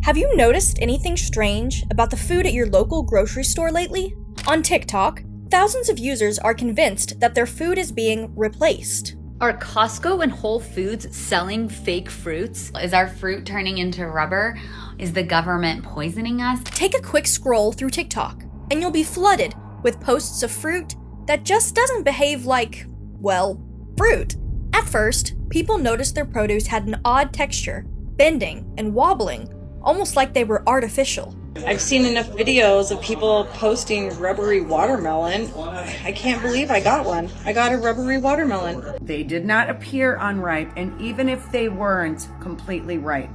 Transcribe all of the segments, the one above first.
Have you noticed anything strange about the food at your local grocery store lately? On TikTok, thousands of users are convinced that their food is being replaced. Are Costco and Whole Foods selling fake fruits? Is our fruit turning into rubber? Is the government poisoning us? Take a quick scroll through TikTok, and you'll be flooded with posts of fruit that just doesn't behave like, well, fruit. At first, people noticed their produce had an odd texture, bending and wobbling, almost like they were artificial. I've seen enough videos of people posting rubbery watermelon. I can't believe I got one. I got a rubbery watermelon. They did not appear unripe, and even if they weren't completely ripe,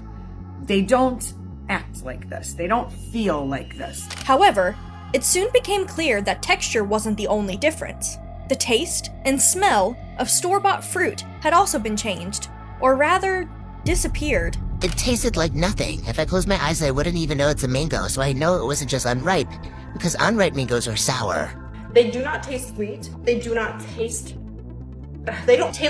they don't act like this. They don't feel like this. However, it soon became clear that texture wasn't the only difference. The taste and smell of store-bought fruit had also been changed, or rather, disappeared. It tasted like nothing. If I closed my eyes, I wouldn't even know it's a mango, so I know it wasn't just unripe, because unripe mangoes are sour. They do not taste sweet. They don't taste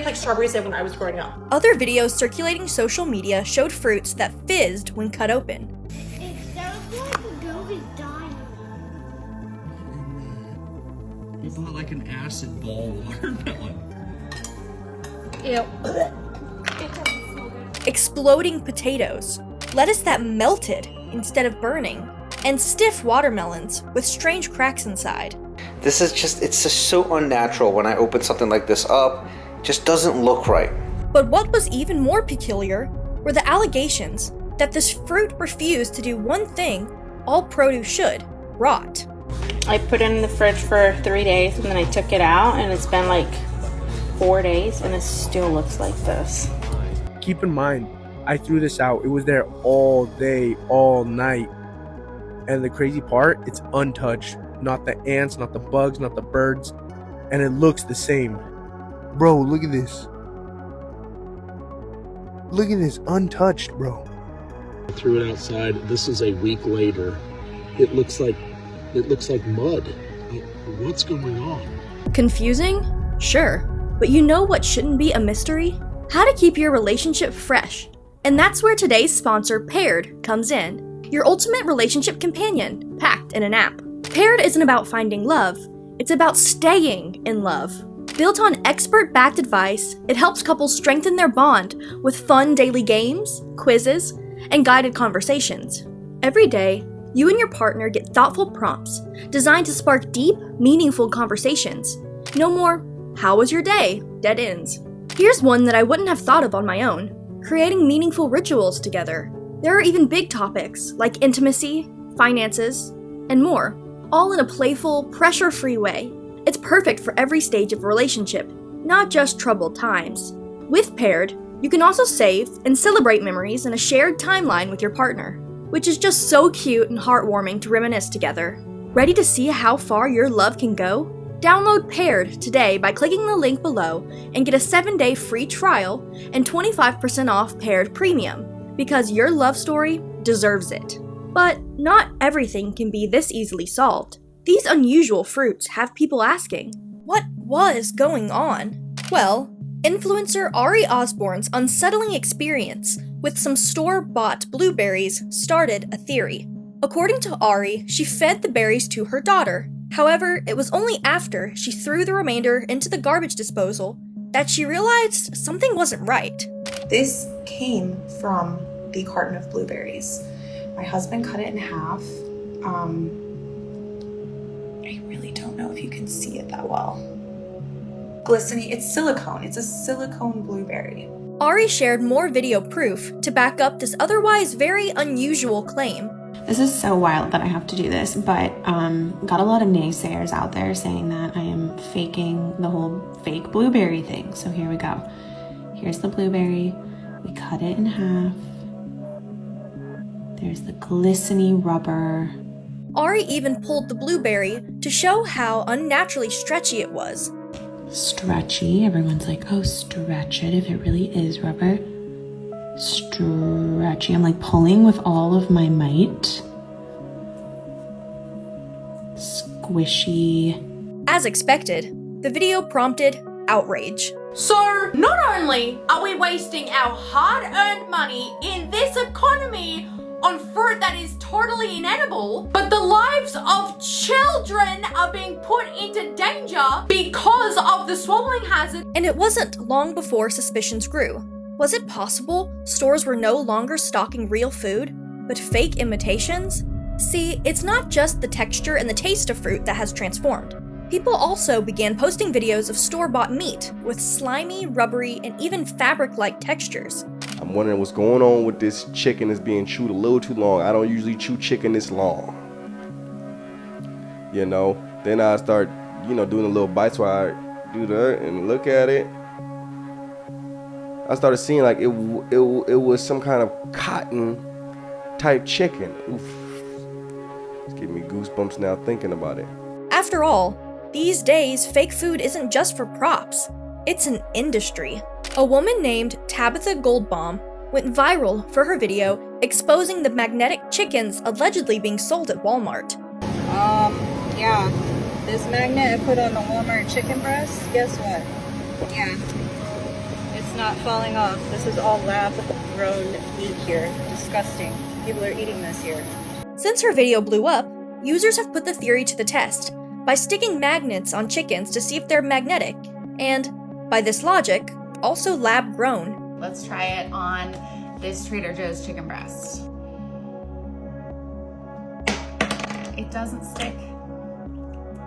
like strawberries did when I was growing up. Other videos circulating social media showed fruits that fizzed when cut open. It sounds like the dog is dying. It's not like an acid ball watermelon. Ew. Exploding potatoes, lettuce that melted instead of burning, and stiff watermelons with strange cracks inside. It's just so unnatural when I open something like this up. It just doesn't look right. But what was even more peculiar were the allegations that this fruit refused to do one thing all produce should: rot. I put it in the fridge for 3 days and then I took it out and it's been like 4 days and it still looks like this. Keep in mind, I threw this out. It was there all day, all night. And the crazy part, it's untouched. Not the ants, not the bugs, not the birds. And it looks the same. Bro, look at this. Look at this, untouched, bro. I threw it outside. This is a week later. It looks like mud. What's going on? Confusing? Sure. But you know what shouldn't be a mystery? How to keep your relationship fresh. And that's where today's sponsor, Paired, comes in. Your ultimate relationship companion, packed in an app. Paired isn't about finding love, it's about staying in love. Built on expert-backed advice, it helps couples strengthen their bond with fun daily games, quizzes, and guided conversations. Every day, you and your partner get thoughtful prompts designed to spark deep, meaningful conversations. No more, "How was your day?" dead ends. Here's one that I wouldn't have thought of on my own: creating meaningful rituals together. There are even big topics like intimacy, finances, and more, all in a playful, pressure-free way. It's perfect for every stage of a relationship, not just troubled times. With Paired, you can also save and celebrate memories in a shared timeline with your partner, which is just so cute and heartwarming to reminisce together. Ready to see how far your love can go? Download Paired today by clicking the link below and get a 7-day free trial and 25% off Paired Premium, because your love story deserves it. But not everything can be this easily solved. These unusual fruits have people asking, what was going on? Well, influencer Ari Osborne's unsettling experience with some store-bought blueberries started a theory. According to Ari, she fed the berries to her daughter. However, it was only after she threw the remainder into the garbage disposal that she realized something wasn't right. This came from the carton of blueberries. My husband cut it in half. I really don't know if you can see it that well. Glistening, it's silicone. It's a silicone blueberry. Ari shared more video proof to back up this otherwise very unusual claim. This is so wild that I have to do this, but got a lot of naysayers out there saying that I am faking the whole fake blueberry thing. So here we go. Here's the blueberry. We cut it in half. There's the glistening rubber. Ari even pulled the blueberry to show how unnaturally stretchy it was. Stretchy. Everyone's like, oh, stretch it if it really is rubber. Stretchy. I'm like pulling with all of my might. Squishy. As expected, the video prompted outrage. So, not only are we wasting our hard-earned money in this economy, on fruit that is totally inedible, but the lives of children are being put into danger because of the swallowing hazard. And it wasn't long before suspicions grew. Was it possible stores were no longer stocking real food, but fake imitations? See, it's not just the texture and the taste of fruit that has transformed. People also began posting videos of store-bought meat with slimy, rubbery, and even fabric-like textures. I'm wondering what's going on with this chicken that's being chewed a little too long. I don't usually chew chicken this long. You know, then I start, doing a little bites where I do that and look at it. I started seeing like it was some kind of cotton type chicken. Oof. It's giving me goosebumps now thinking about it. After all, these days, fake food isn't just for props. It's an industry. A woman named Tabitha Goldbaum went viral for her video exposing the magnetic chickens allegedly being sold at Walmart. Yeah, this magnet I put on the Walmart chicken breast, guess what? Yeah, it's not falling off. This is all lab-grown meat here. Disgusting. People are eating this here. Since her video blew up, users have put the theory to the test by sticking magnets on chickens to see if they're magnetic, and, by this logic, also lab-grown. Let's try it on this Trader Joe's chicken breast. It doesn't stick.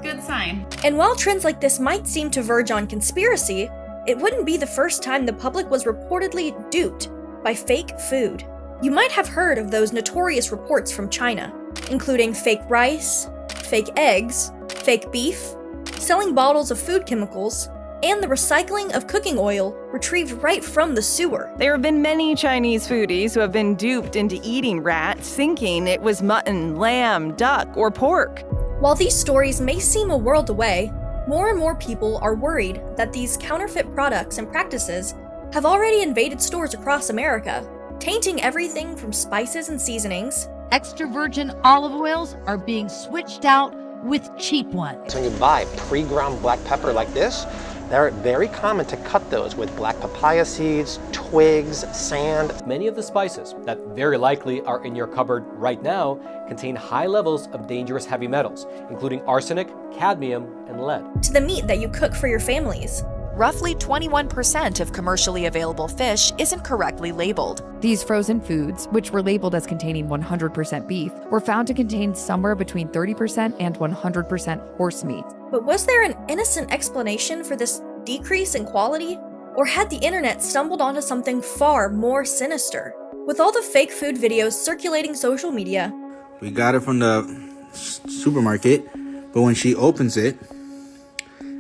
Good sign. And while trends like this might seem to verge on conspiracy, it wouldn't be the first time the public was reportedly duped by fake food. You might have heard of those notorious reports from China, including fake rice, fake eggs, fake beef, selling bottles of food chemicals, and the recycling of cooking oil retrieved right from the sewer. There have been many Chinese foodies who have been duped into eating rats, thinking it was mutton, lamb, duck, or pork. While these stories may seem a world away, more and more people are worried that these counterfeit products and practices have already invaded stores across America, tainting everything from spices and seasonings. Extra virgin olive oils are being switched out with cheap ones. When you buy pre-ground black pepper like this, they're very common to cut those with black papaya seeds, twigs, sand. Many of the spices that very likely are in your cupboard right now contain high levels of dangerous heavy metals, including arsenic, cadmium, and lead. To the meat that you cook for your families. Roughly 21% of commercially available fish isn't correctly labeled. These frozen foods, which were labeled as containing 100% beef, were found to contain somewhere between 30% and 100% horse meat. But was there an innocent explanation for this decrease in quality? Or had the internet stumbled onto something far more sinister? With all the fake food videos circulating social media, we got it from the supermarket, but when she opens it,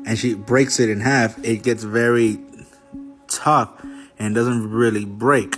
and she breaks it in half, it gets very tough and doesn't really break.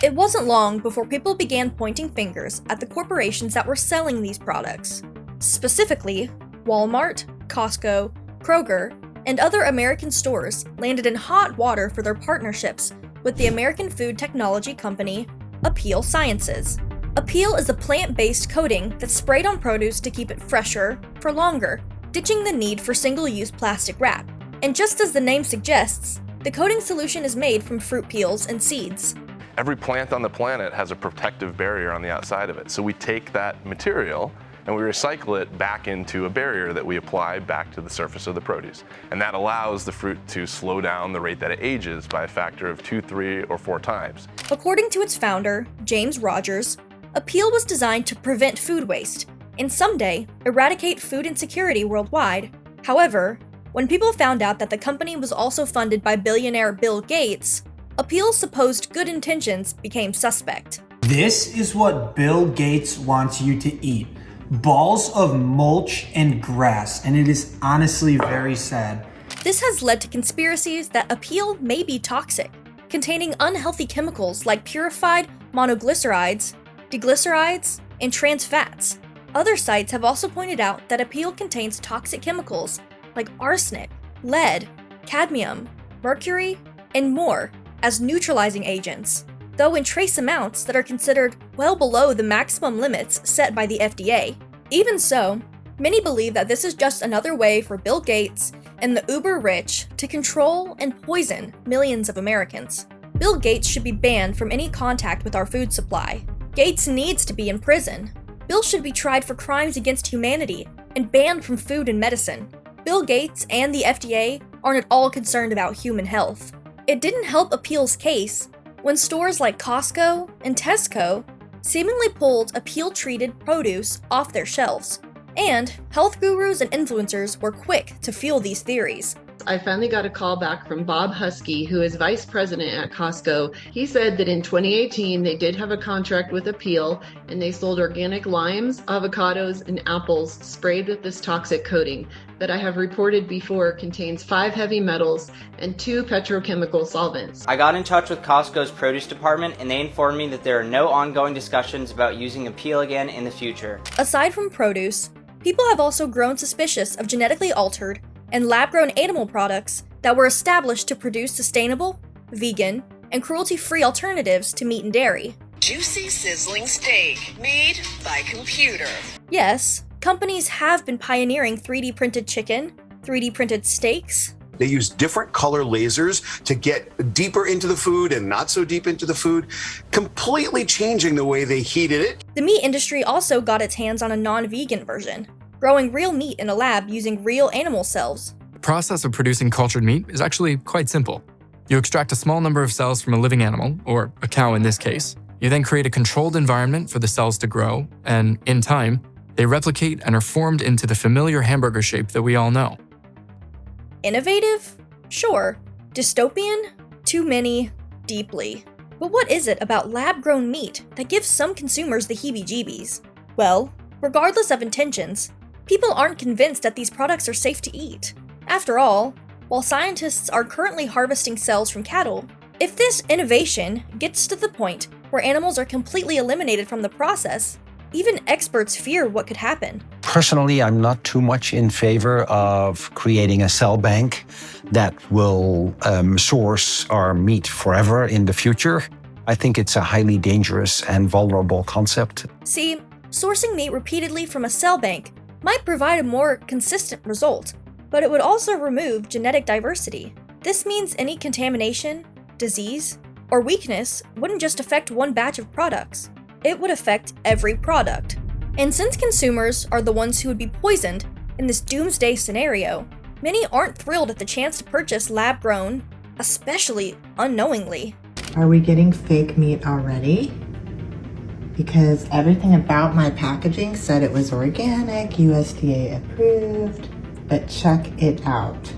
It wasn't long before people began pointing fingers at the corporations that were selling these products. Specifically, Walmart, Costco, Kroger, and other American stores landed in hot water for their partnerships with the American food technology company Appeal Sciences. Appeal is a plant-based coating that's sprayed on produce to keep it fresher for longer, ditching the need for single-use plastic wrap. And just as the name suggests, the coating solution is made from fruit peels and seeds. Every plant on the planet has a protective barrier on the outside of it. So we take that material and we recycle it back into a barrier that we apply back to the surface of the produce. And that allows the fruit to slow down the rate that it ages by a factor of 2, 3, or 4 times. According to its founder, James Rogers, Appeal was designed to prevent food waste and someday eradicate food insecurity worldwide. However, when people found out that the company was also funded by billionaire Bill Gates, Appeal's supposed good intentions became suspect. This is what Bill Gates wants you to eat. Balls of mulch and grass, and it is honestly very sad. This has led to conspiracies that Appeal may be toxic, containing unhealthy chemicals like purified monoglycerides, diglycerides, and trans fats. Other sites have also pointed out that Appeal contains toxic chemicals like arsenic, lead, cadmium, mercury, and more as neutralizing agents, though in trace amounts that are considered well below the maximum limits set by the FDA. Even so, many believe that this is just another way for Bill Gates and the uber-rich to control and poison millions of Americans. Bill Gates should be banned from any contact with our food supply. Gates needs to be in prison. Bill should be tried for crimes against humanity and banned from food and medicine. Bill Gates and the FDA aren't at all concerned about human health. It didn't help Appeal's case when stores like Costco and Tesco seemingly pulled Appeal-treated produce off their shelves. And health gurus and influencers were quick to fuel these theories. I finally got a call back from Bob Husky, who is vice president at Costco. He said that in 2018, they did have a contract with Appeal, and they sold organic limes, avocados, and apples sprayed with this toxic coating that I have reported before contains 5 heavy metals and 2 petrochemical solvents. I got in touch with Costco's produce department, and they informed me that there are no ongoing discussions about using Appeal again in the future. Aside from produce, people have also grown suspicious of genetically altered and lab-grown animal products that were established to produce sustainable, vegan, and cruelty-free alternatives to meat and dairy. Juicy sizzling steak made by computer. Yes, companies have been pioneering 3D printed chicken, 3D printed steaks. They use different color lasers to get deeper into the food and not so deep into the food, completely changing the way they heated it. The meat industry also got its hands on a non-vegan version, growing real meat in a lab using real animal cells. The process of producing cultured meat is actually quite simple. You extract a small number of cells from a living animal, or a cow in this case. You then create a controlled environment for the cells to grow, and in time, they replicate and are formed into the familiar hamburger shape that we all know. Innovative? Sure. Dystopian? Too many. Deeply. But what is it about lab-grown meat that gives some consumers the heebie-jeebies? Well, regardless of intentions, people aren't convinced that these products are safe to eat. After all, while scientists are currently harvesting cells from cattle, if this innovation gets to the point where animals are completely eliminated from the process, even experts fear what could happen. Personally, I'm not too much in favor of creating a cell bank that will source our meat forever in the future. I think it's a highly dangerous and vulnerable concept. See, sourcing meat repeatedly from a cell bank might provide a more consistent result, but it would also remove genetic diversity. This means any contamination, disease, or weakness wouldn't just affect one batch of products. It would affect every product. And since consumers are the ones who would be poisoned in this doomsday scenario, many aren't thrilled at the chance to purchase lab-grown, especially unknowingly. Are we getting fake meat already? Because everything about my packaging said it was organic, USDA approved, but check it out.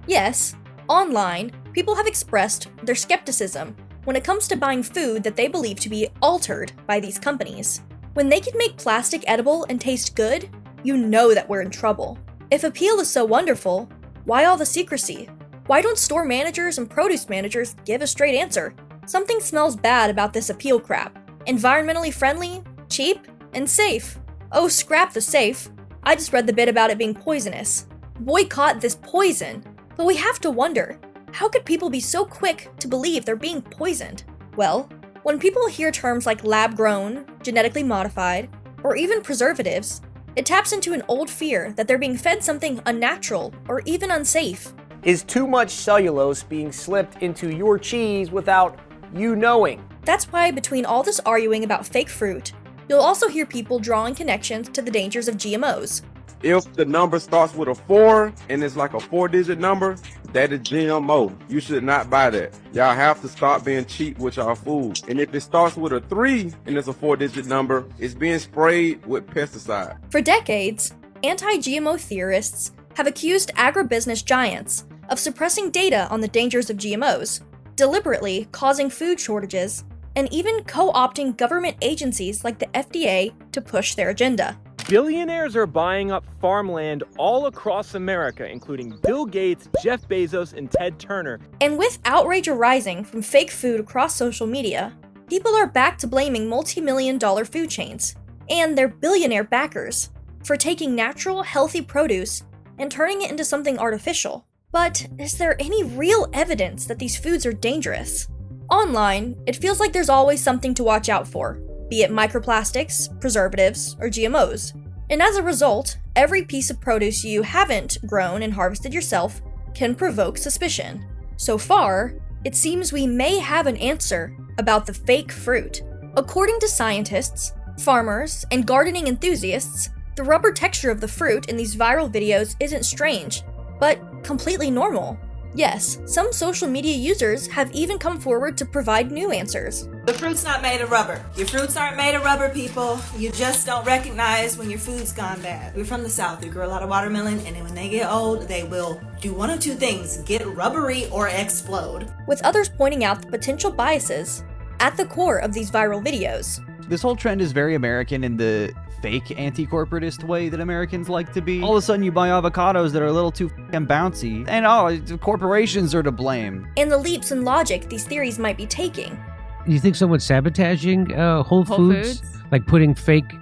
Yes, online, people have expressed their skepticism when it comes to buying food that they believe to be altered by these companies. When they can make plastic edible and taste good, you know that we're in trouble. If Appeal is so wonderful, why all the secrecy? Why don't store managers and produce managers give a straight answer? Something smells bad about this Appeal crap. Environmentally friendly, cheap, and safe. Oh, scrap the safe. I just read the bit about it being poisonous. Boycott this poison. But we have to wonder, how could people be so quick to believe they're being poisoned? Well, when people hear terms like lab-grown, genetically modified, or even preservatives, it taps into an old fear that they're being fed something unnatural or even unsafe. Is too much cellulose being slipped into your cheese without you knowing? That's why between all this arguing about fake fruit, you'll also hear people drawing connections to the dangers of GMOs. If the number starts with a 4 and it's like a 4-digit number, that is GMO. You should not buy that. Y'all have to stop being cheap with y'all food. And if it starts with a 3 and it's a 4-digit number, it's being sprayed with pesticide. For decades, anti-GMO theorists have accused agribusiness giants of suppressing data on the dangers of GMOs, deliberately causing food shortages, and even co-opting government agencies like the FDA to push their agenda. Billionaires are buying up farmland all across America, including Bill Gates, Jeff Bezos, and Ted Turner. And with outrage arising from fake food across social media, people are back to blaming multi-million-dollar food chains and their billionaire backers for taking natural, healthy produce and turning it into something artificial. But is there any real evidence that these foods are dangerous? Online, it feels like there's always something to watch out for, be it microplastics, preservatives, or GMOs. And as a result, every piece of produce you haven't grown and harvested yourself can provoke suspicion. So far, it seems we may have an answer about the fake fruit, According to scientists, farmers, and gardening enthusiasts, the rubber texture of the fruit in these viral videos isn't strange, but completely normal. Yes, some social media users have even come forward to provide new answers. The fruit's not made of rubber. Your fruits aren't made of rubber, people. You just don't recognize when your food's gone bad. We're from the South. We grow a lot of watermelon, and then when they get old, they will do one of two things: get rubbery or explode. With others pointing out the potential biases at the core of these viral videos. This whole trend is very American in the fake anti-corporatist way that Americans like to be. All of a sudden you buy avocados that are a little too f***ing bouncy, and corporations are to blame. And the leaps in logic these theories might be taking. You think someone's sabotaging Whole Foods? Like putting fake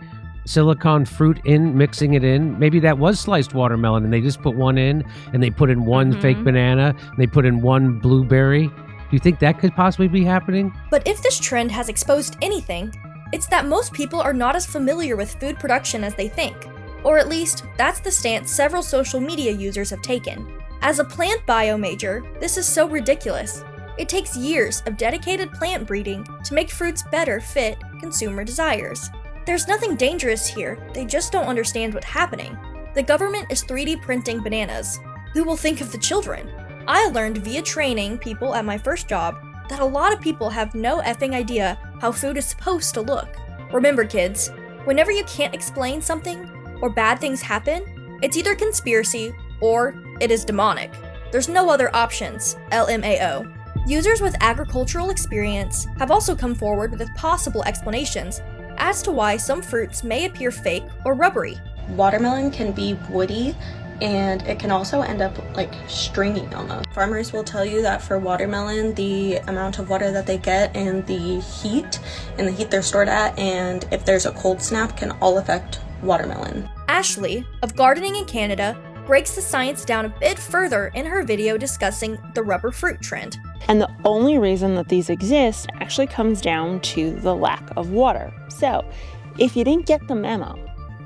silicone fruit in, mixing it in? Maybe that was sliced watermelon and they just put one in, and they put in one fake banana, and they put in one blueberry. Do you think that could possibly be happening? But if this trend has exposed anything, it's that most people are not as familiar with food production as they think. Or at least, that's the stance several social media users have taken. As a plant bio major, this is so ridiculous. It takes years of dedicated plant breeding to make fruits better fit consumer desires. There's nothing dangerous here, they just don't understand what's happening. The government is 3D printing bananas. Who will think of the children? I learned via training people at my first job that a lot of people have no effing idea how food is supposed to look. Remember kids, whenever you can't explain something, or bad things happen, it's either conspiracy or it is demonic. There's no other options, LMAO. Users with agricultural experience have also come forward with possible explanations as to why some fruits may appear fake or rubbery. Watermelon can be woody, and it can also end up like stringy almost. Farmers will tell you that for watermelon, the amount of water that they get and the heat they're stored at, and if there's a cold snap, can all affect watermelon. Ashley, of Gardening in Canada, breaks the science down a bit further in her video discussing the rubber fruit trend. And the only reason that these exist actually comes down to the lack of water. So, if you didn't get the memo,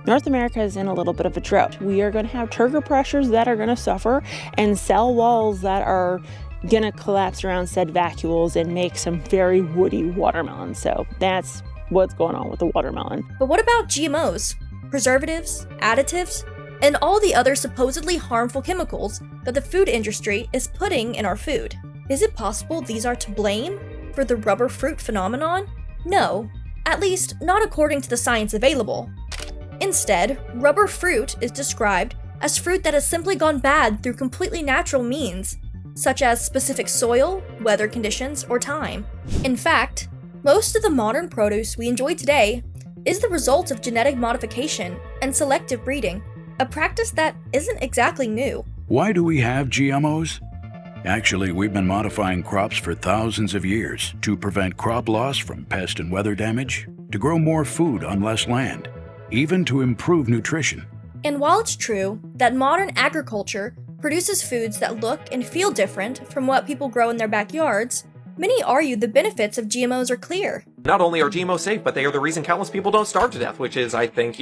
North America is in a little bit of a drought. We are going to have turgor pressures that are going to suffer, and cell walls that are going to collapse around said vacuoles and make some very woody watermelon. So that's what's going on with the watermelon. But what about GMOs, preservatives, additives, and all the other supposedly harmful chemicals that the food industry is putting in our food? Is it possible these are to blame for the rubber fruit phenomenon? No, at least not according to the science available. Instead, rubber fruit is described as fruit that has simply gone bad through completely natural means, such as specific soil, weather conditions, or time. In fact, most of the modern produce we enjoy today is the result of genetic modification and selective breeding, a practice that isn't exactly new. Why do we have GMOs? Actually, we've been modifying crops for thousands of years to prevent crop loss from pest and weather damage, to grow more food on less land, even to improve nutrition. And while it's true that modern agriculture produces foods that look and feel different from what people grow in their backyards, many argue the benefits of GMOs are clear. Not only are GMOs safe, but they are the reason countless people don't starve to death, which is, I think,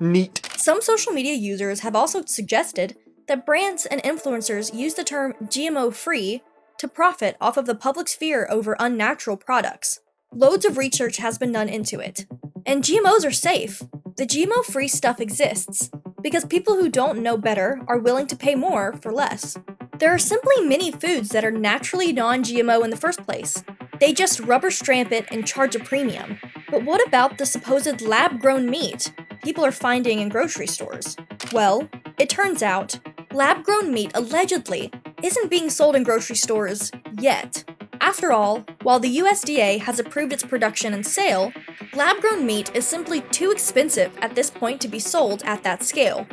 neat. Some social media users have also suggested that brands and influencers use the term GMO-free to profit off of the public's fear over unnatural products. Loads of research has been done into it. And GMOs are safe. The GMO-free stuff exists because people who don't know better are willing to pay more for less. There are simply many foods that are naturally non-GMO in the first place. They just rubber stamp it and charge a premium. But what about the supposed lab-grown meat people are finding in grocery stores? Well, it turns out, lab-grown meat allegedly isn't being sold in grocery stores yet. After all, while the USDA has approved its production and sale, lab-grown meat is simply too expensive at this point to be sold at that scale.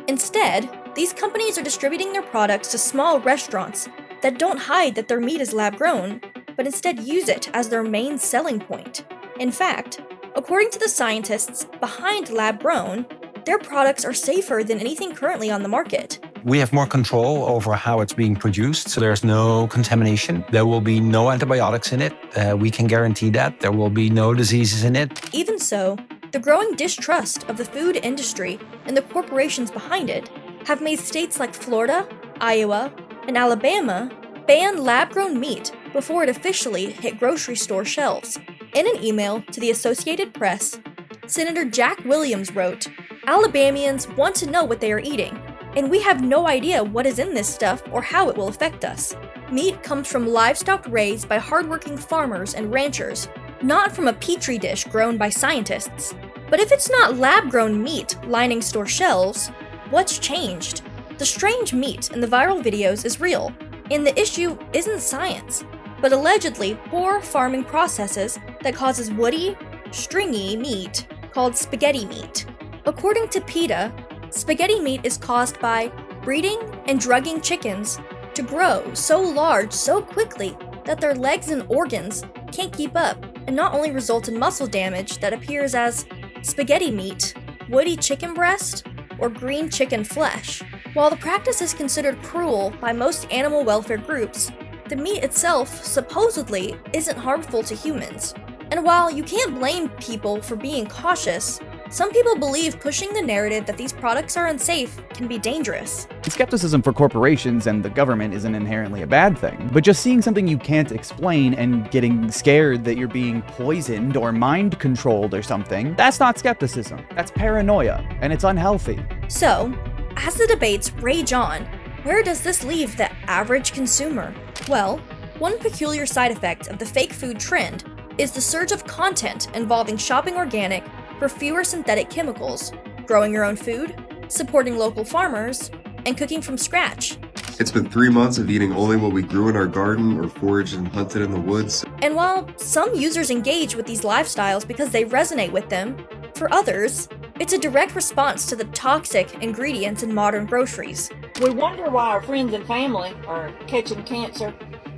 Instead, these companies are distributing their products to small restaurants that don't hide that their meat is lab-grown, but instead use it as their main selling point. In fact, according to the scientists behind lab-grown, their products are safer than anything currently on the market. We have more control over how it's being produced, so there's no contamination. There will be no antibiotics in it. We can guarantee that. There will be no diseases in it. Even so, the growing distrust of the food industry and the corporations behind it have made states like Florida, Iowa, and Alabama ban lab-grown meat before it officially hit grocery store shelves. In an email to the Associated Press, Senator Jack Williams wrote, "Alabamians want to know what they are eating, and we have no idea what is in this stuff or how it will affect us. Meat comes from livestock raised by hardworking farmers and ranchers, not from a petri dish grown by scientists. But if it's not lab-grown meat lining store shelves, what's changed? The strange meat in the viral videos is real, and the issue isn't science, but allegedly poor farming processes that causes woody, stringy meat called spaghetti meat. According to PETA, spaghetti meat is caused by breeding and drugging chickens to grow so large so quickly that their legs and organs can't keep up, and not only result in muscle damage that appears as spaghetti meat, woody chicken breast, or green chicken flesh. While the practice is considered cruel by most animal welfare groups, the meat itself supposedly isn't harmful to humans. And while you can't blame people for being cautious, some people believe pushing the narrative that these products are unsafe can be dangerous. Skepticism for corporations and the government isn't inherently a bad thing, but just seeing something you can't explain and getting scared that you're being poisoned or mind controlled or something, that's not skepticism. That's paranoia, and it's unhealthy. So, as the debates rage on, where does this leave the average consumer? Well, one peculiar side effect of the fake food trend is the surge of content involving shopping organic for fewer synthetic chemicals, growing your own food, supporting local farmers, and cooking from scratch. It's been 3 months of eating only what we grew in our garden or foraged and hunted in the woods. And while some users engage with these lifestyles because they resonate with them, for others, it's a direct response to the toxic ingredients in modern groceries. We wonder why our friends and family are catching cancer,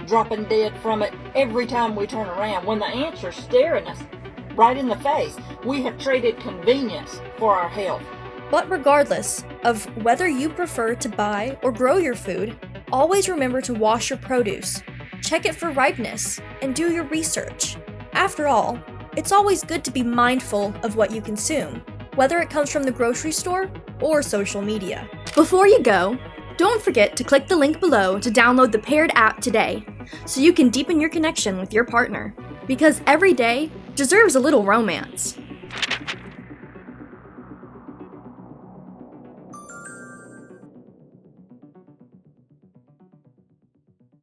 dropping dead from it every time we turn around, when the answer's staring us right in the face. We have traded convenience for our health. But regardless of whether you prefer to buy or grow your food, always remember to wash your produce, check it for ripeness, and do your research. After all, it's always good to be mindful of what you consume, whether it comes from the grocery store or social media. Before you go, don't forget to click the link below to download the Paired app today, so you can deepen your connection with your partner. Because every day deserves a little romance.